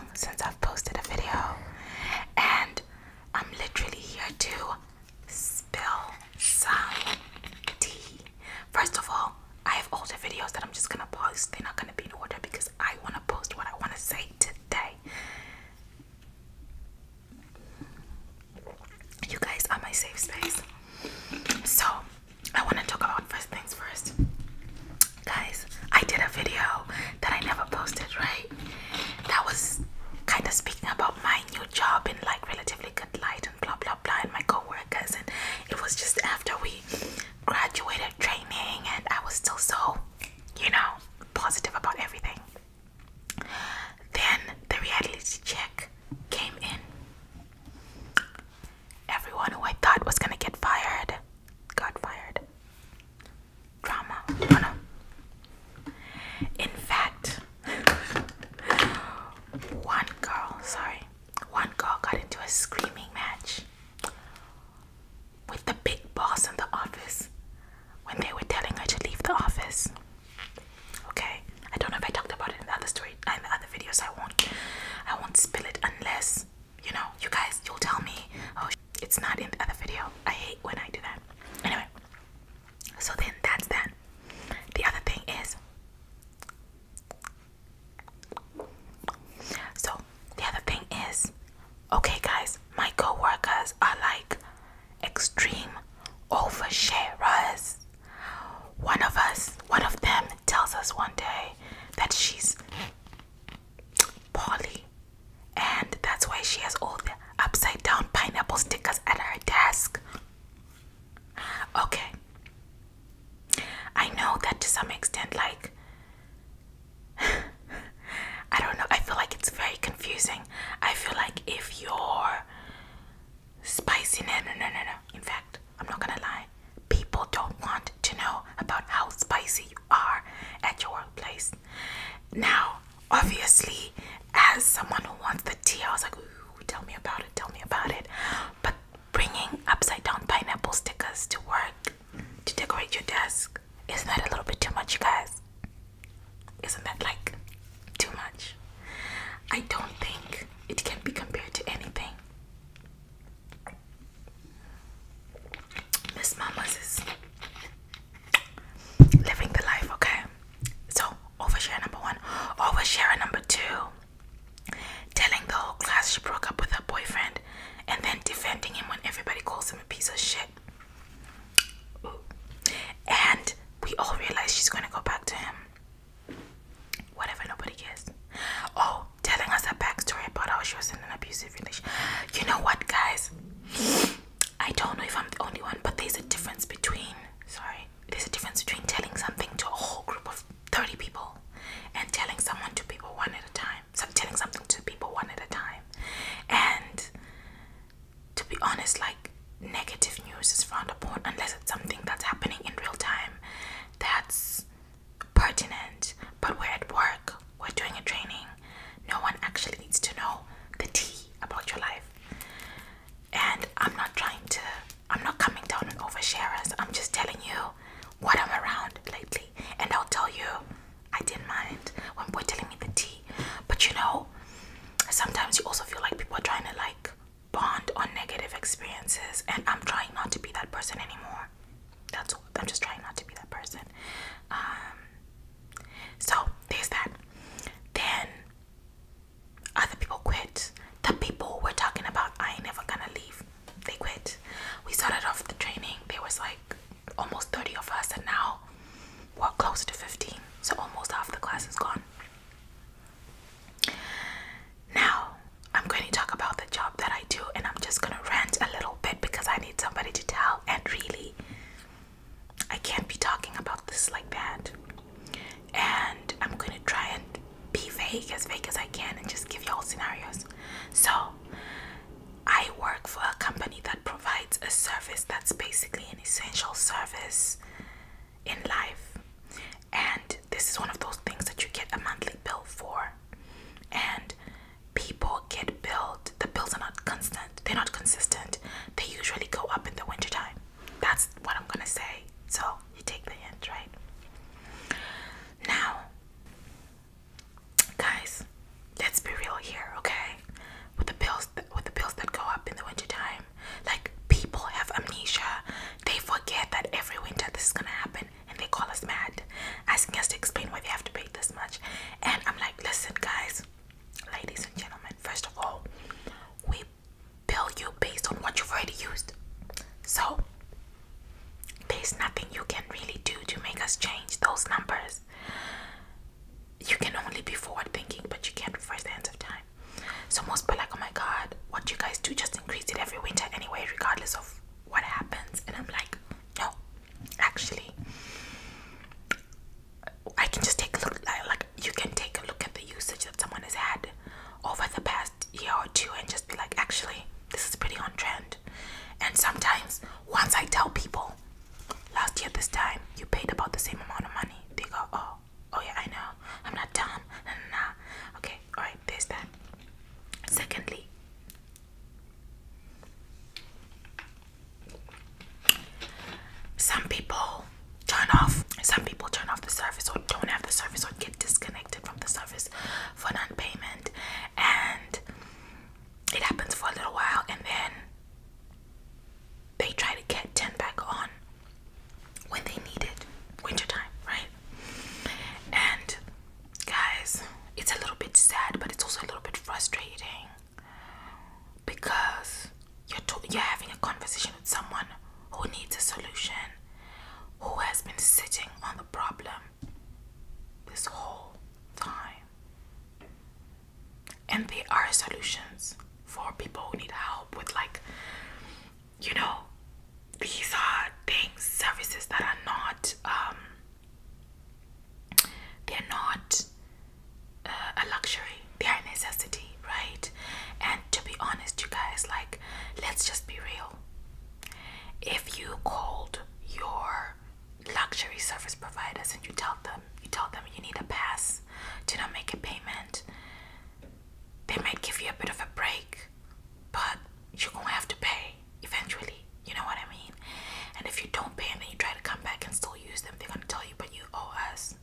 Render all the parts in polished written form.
long since I've posted a video, and I'm literally here to spill some tea. First of all, I have older videos that I'm just gonna post. They're not gonna be in order because I want to post what I want to say today. You guys are my safe space. So I want to talk about first things first. Guys, I did a video that I never posted, right? That was kind of speaking about my new job in like relatively good light and blah blah blah, and my co-workers, and it was just after we graduated training and I was still so, you know, positive about everything. Then the reality check came in. Everyone who I thought was gonna get fired got fired. Drama. Oh no. In fact, one girl got into a screaming match with the big boss in the office when they were telling her to leave the office. Okay, I don't know if I talked about it in the other story, in the other videos. I won't spill it unless, you know, you guys, you'll tell me, oh, it's not in the other video. I hate when I do that. Anyway, so then that's that. The other thing is, okay guys, my co-workers are like extreme oversharers. One of them tells us one day that she's poorly, and that's why she has all the upside down pineapple stickers at her desk. Okay, I know that to some extent, like, I don't know, I feel like it's very confusing. I feel like if you're spicy, no. In fact, I'm not gonna lie. People don't want to know about how spicy you are at your workplace. Now, obviously, as someone who wants the tea, I was like, ooh, tell me about it. But bringing upside down pineapple stickers to work to decorate your desk, isn't that a little bit too much, you guys? Isn't that like too much? I don't think it can be compared to anything. Miss Mamas is living the life, okay? So, overshare number one. Overshare number two. Telling the whole class she broke up with her boyfriend and then defending him when everybody calls him a piece of shit. Ooh. And we all realize she's going to go back to him. Whatever, nobody cares. Oh, telling us a backstory about how she was in an abusive relationship. You know what, guys? I don't know if I'm the only one, but there's a difference between telling something to a whole group of 30 people and telling two people one at a time. So telling something to people one at a time. And to be honest, like, negative news is frowned upon unless it's something that's happening in real time that's pertinent. But we're at work, we're doing a training. No one actually needs to know the tea about your life. And I'm not coming down on oversharers. I'm just telling you what I'm around lately. And I'll tell you, I didn't mind when boy telling me the tea. But you know, sometimes you also feel like people are trying to like bond on negative experiences. And I'm trying not to be that person anymore. That's all. I'm just trying not to be that person. So there's that. Then other people quit. The people we're talking about, I ain't never gonna leave. They quit. We started off the training. There was like almost 30 of us, and now we're close to 15. So almost half the class is gone. Now I'm going to talk about the job that I do, and I'm just gonna rant a little bit because I need somebody to tell, and really I can't be talking about this like that. And I'm So most people are like, oh my god, what you guys do just increase it every winter anyway, regardless of what happens. And I'm like, no, actually, I can just take a look, like you can take a look at the usage that someone has had over the past year or two and just be like, actually, this is pretty on trend. And sometimes once I tell people, last year this time you paid about the same amount of money, they go, oh yeah, I know, I'm not dumb. Nah. Okay, alright, there's that. Secondly, some people turn off the service, or don't have the service, or get disconnected from the service for non-payment, and it happens for a little while, and then they try to get 10 back on when they need it, wintertime, right? And guys, it's a little bit sad, but it's also a little bit frustrating, because you're having a conversation with someone who needs a solution, who has been sitting on the problem this whole time. And there are solutions for people who need help with, like, you know, these are things, services that are not they're not a luxury, they're a necessity, right? And to be honest, you guys, like, let's just be real. If you called your luxury service providers and you tell them you need a pass to not make a payment, they might give you a bit of a break, but you're gonna have to pay eventually, you know what I mean? And if you don't pay and then you try to come back and still use them, they're gonna tell you, but you owe us.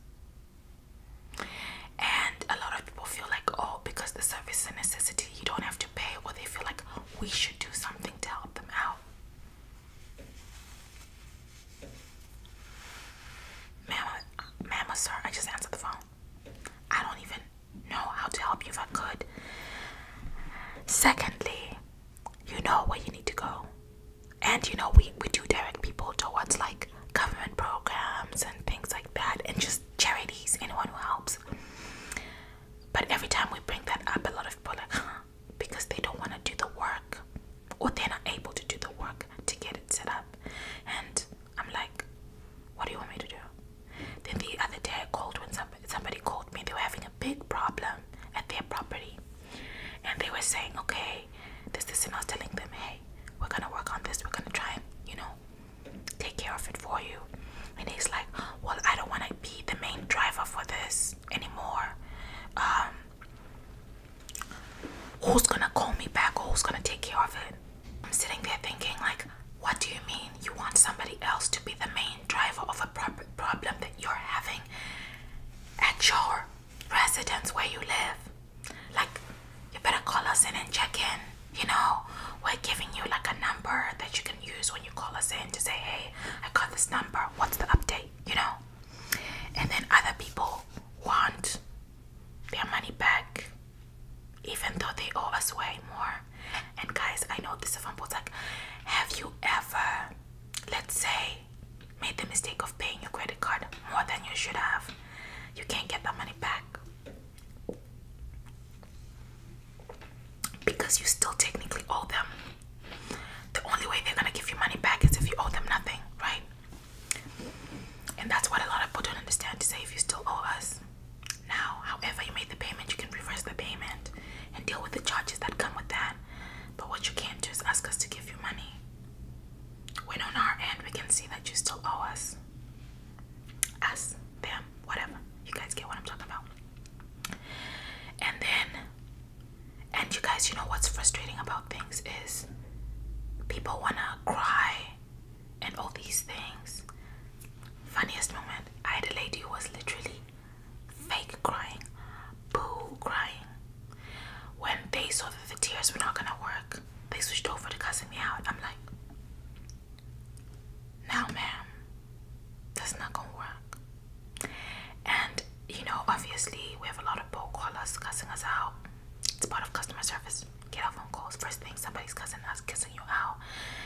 And a lot of people feel like, oh, because the service is a necessity, you don't have to pay, or they feel like we should do something to help them out. Ma'am or sir, I just answered the phone. I don't even know how to help you if I could. Secondly, you know where you need to go. And you know, we do direct people towards, like, government programs and things like that, and just charities, anyone who helps. But every time we bring that up, a lot of people are like, huh, because they don't want to do the work, or they're not able to do the work to get it set up. And I'm like, what do you want me to do? Then the other day I called when somebody called me. They were having a big problem at their property, and they were saying, okay, this, and I was telling them, hey, we're gonna work on this, we're gonna try and, you know, take care of it for you. And he's like, well, I don't want to be the main driver for this anymore. Who's gonna call me back, or who's gonna take care of it? I'm sitting there thinking, like, what do you mean you want somebody else to be the main driver of a problem that you're having at your residence where you live? Like, you better call us in and check in, you know? We're giving you, like, a number that you can use when you call us in to say, hey, I got this number, what's the update, you know? And then other people want their money back, even though they owe us way more. And guys, I know this is from both, like, have you ever, let's say, made the mistake of paying your credit card more than you should have? You can't get that money back because you still technically owe them. The only way they're gonna give you money back is if you owe them nothing, right? And that's what a lot of people don't understand, to say, if you still owe us. Now, however you made the payment, you can reverse the payment and deal with the charges that come with that. But what you can't do is ask us to give you money when on our end we can see that you still owe us. Us, them, whatever. You guys get what I'm talking about. And you guys, you know what's frustrating about things is people wanna cry and all these things. Funniest moment, I had a lady who was literally fake crying, boo crying. When they saw that the tears were not gonna work, they switched over to cussing me out. I'm like, now ma'am, that's not gonna work. And you know, obviously we have a lot of people call us, cussing us out. It's part of customer service. Get our phone calls. First thing, somebody's cussing you out.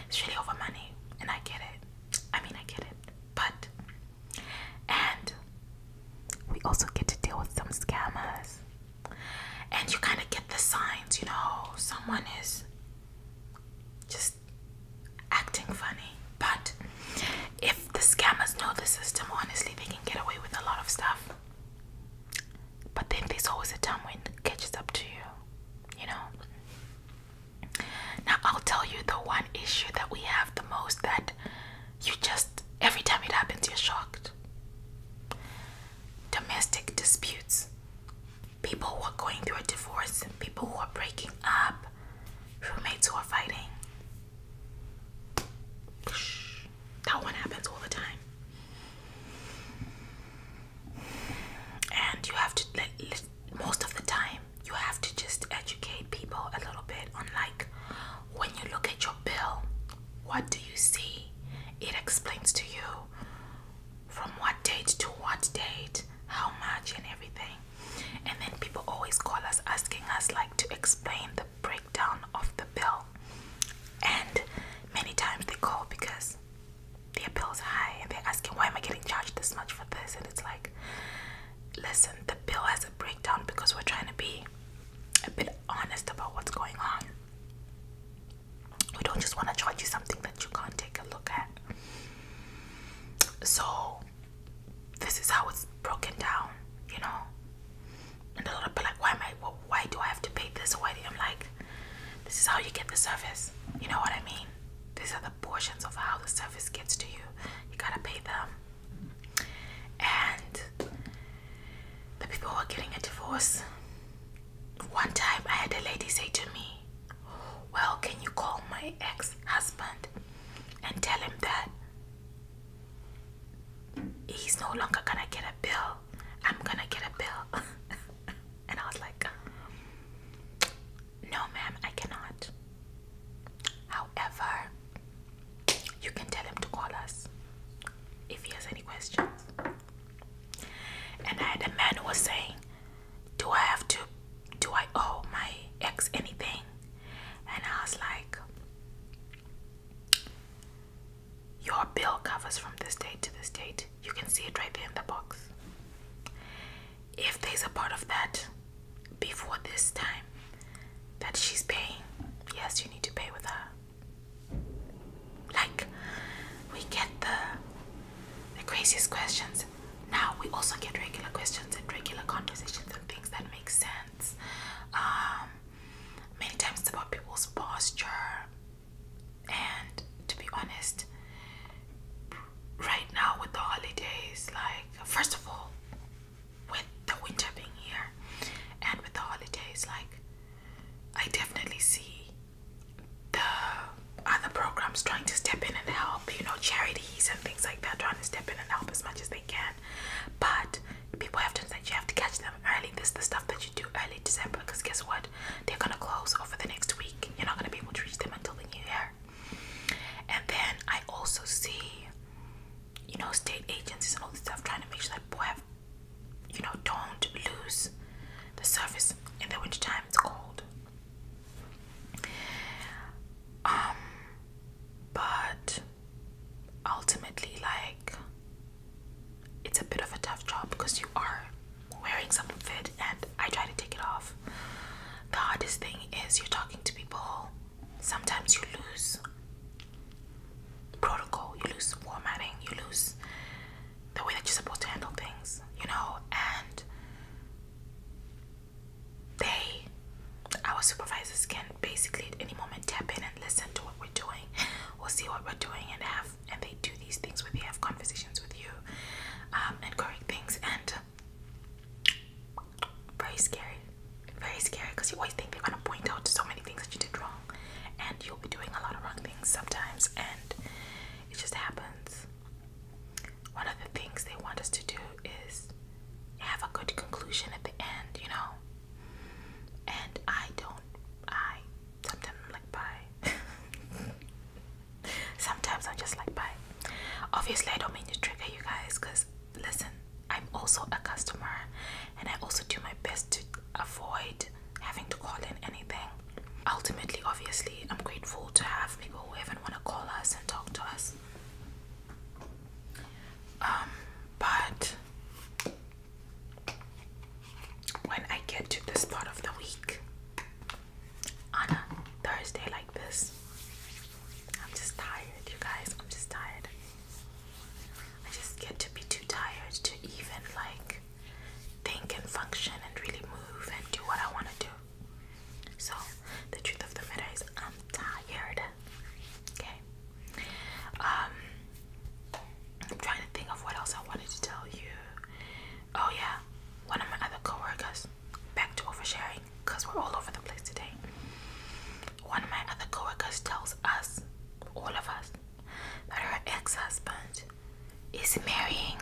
It's really over money, and I get it. I get it. But, and we also get to deal with some scammers. And you kind of get the signs, you know, someone is just acting funny. But if the scammers know the system, honestly, they can get away with a lot of stuff. But then there's always a time when it catches up to you, you know. Now, I'll tell you the one issue that we have the most that you just, every time it happens, you're shocked. Domestic disputes. People who are going through a divorce, people who are breaking up, roommates who are fighting. That one happens all the time. And you have to, most of the time, you have to just educate people a little bit on, like, when you look at your bill, what do you see? It explains to you from what date to what date, how much and everything. And then people always call us asking us, like, to explain the breakdown of the bill. And many times they call because their bill's high and they're asking, why am I getting charged this much for this? And it's like, listen, the bill has a breakdown because we're trying to be a bit honest about what's going on. We don't just want to charge you something that you can't take a look at. So this is how it's broken down, you know. And a lot of people are like, why do I have to pay this? Or I'm like, this is how you get the service. You know what I mean? These are the portions of how the service gets to you. You gotta pay them. And the people who are getting a divorce, one time I had a lady say to me, well, can you call my ex-husband and tell him that he's no longer gonna get a bill, I'm gonna get a bill? And I was like, no ma'am, I cannot. However, you can tell him to call us if he has any questions. And I had a man who was saying, do I owe my ex anything? And I was like, your bill covers from this date to this date. You can see it right there in the box. If there's a part of that before this time that she's paying, yes, you need to pay with her. Like, we get the craziest questions. Now we also get regular questions and regular conversations and things that make sense. Many times it's about people's posture. And to be honest, right now with the holidays, like, first of all, with the winter being here and with the holidays, like, I definitely see the other programs trying to step in and help, you know, charities and things like that, trying to step in and help as much as they can. But people have to understand, you have to catch them early. This is the stuff that you do early December, because guess what? They're gonna close over the next week. You're not gonna be able to reach them until the new year. And then I also see, you know, state agencies and all this stuff trying to make sure that people have, you know, don't lose the service in the winter time. It's cold. But ultimately, like, it's a bit of a tough job because you are wearing some of it and I try to take it off. The hardest thing is you're talking to people. Sometimes you lose protocol, you lose formatting, you lose the way that you're supposed to handle things, you know. And our supervisors can basically at any moment tap in and listen to what we're doing or see what we're doing, and they do these things where they have conversations with you and correct things. And very scary because you always think they're going to point out so many things that you did wrong, and you'll be doing a lot of wrong things sometimes, and it just happens. One of the things they want us to do is have a good conclusion at the end, you know. And sometimes I'm like, bye. Sometimes I'm just like, bye. Obviously, I don't mean to trigger you guys, because listen, I'm also a customer and I also do my best to avoid having to call in anything. Ultimately, obviously, I'm grateful to have people who even want to call us and talk to us. But when I get to this part of the week, Anna, us tells us, all of us, that her ex-husband is marrying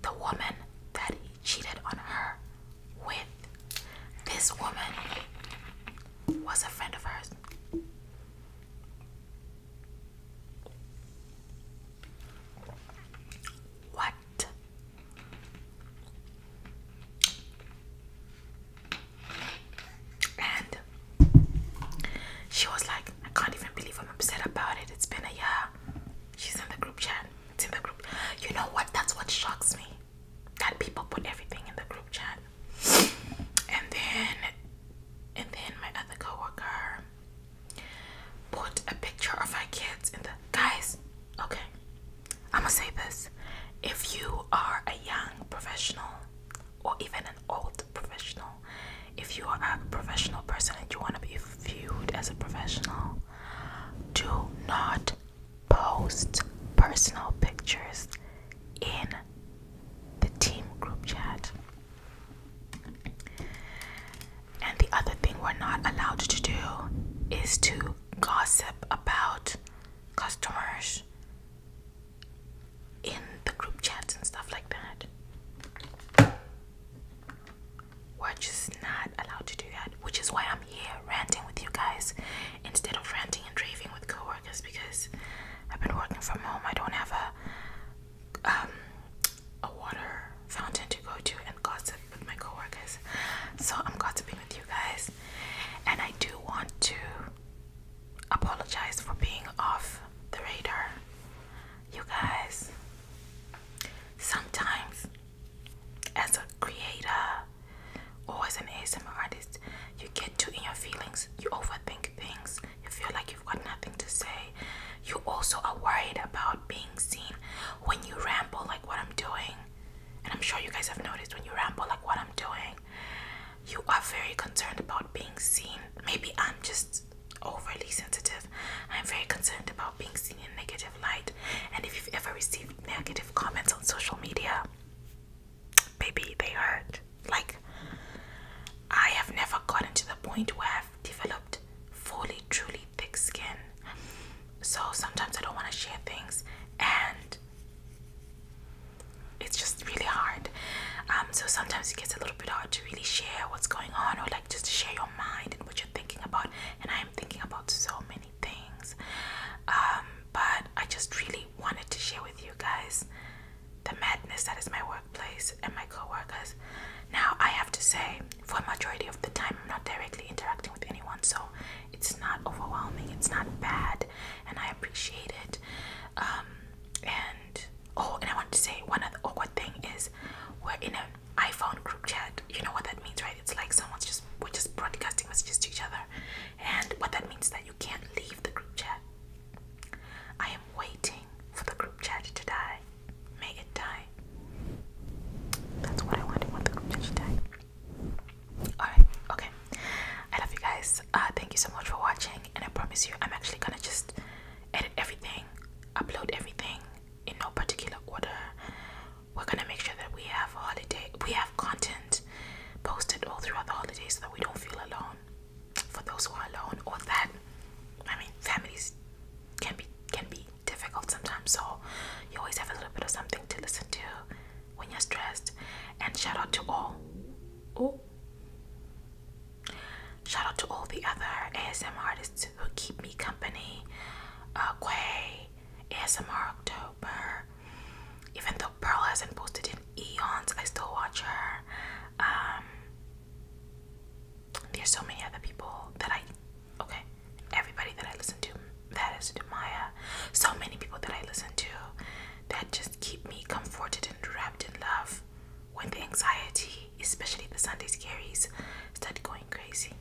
the woman that he cheated on her with. This woman was a friend of hers. What? And she was like, I can't even believe I'm upset about it. It's been a year. She's in the group chat. It's in the group. You know what? That's what shocks me. That people put everything in the group chat. And then my other coworker put a picture of her kids in the guys. Okay, I'm gonna say this. If you are a young professional or even an old professional, if you are a professional person and you want to be viewed as a professional, do not post personal pictures in the team group chat. And the other thing we're not allowed to do is to gossip about customers in the group chats and stuff like that. We're just not allowed to do that, which is why I'm here ranting with you guys instead of ranting and raving with coworkers, because I've been working from home. I don't have a water fountain to go to and gossip with my coworkers, so I'm gossiping with you guys. And I do want to apologize for being off the radar. You guys, sometimes as a creator or as an ASMR artist, you get too in your feelings, you overthink things, you feel like you've got nothing to say. You also are worried about being seen when you ramble like what I'm doing. And I'm sure you guys have noticed, when you ramble like what I'm doing, you are very concerned about being seen. Maybe I'm just overly sensitive. I'm very concerned about being seen in negative light. And if you've ever received negative comments on social media, baby, they hurt. Like, I have never gotten to the point where I've developed fully, truly thick skin. So sometimes I don't want to share things, and it's just really hard. So sometimes it gets a little bit hard to really share what's going on, or like just to share your mind and what you're thinking about. And I am thinking about so many things. But I just really wanted to share with you guys the madness that is my workplace and my coworkers. Now, I have to say, for a majority of the time, I'm not directly interacting with anyone, so it's not overwhelming, it's not bad, and I appreciate it. And I want to say, one other awkward thing is we're in an iPhone group chat. You know what that means, right? It's like we're just broadcasting messages to each other, and what that means is that you can't leave the group chat. I am waiting for the group chat to die. May it die. That's what I want. I want the group chat to die. Alright, okay. I love you guys. Thank you so much for watching, and I promise you I'm actually gonna just edit everything, upload everything in no particular order. We're gonna make sure that we have content posted all throughout the holidays so that we don't feel alone. For those who are alone, or that, I mean, families can be difficult sometimes, so you always have a little bit of something to listen to when you're stressed. And shout out to all the other ASMR artists who keep me company. Quay, ASMR October. Even though Pearl hasn't posted in eons, I still watch her. There's so many other people that everybody that I listen to, that is to Maya. So many people that I listen to that just keep me comforted and wrapped in love when the anxiety, especially the Sunday scaries, start going crazy.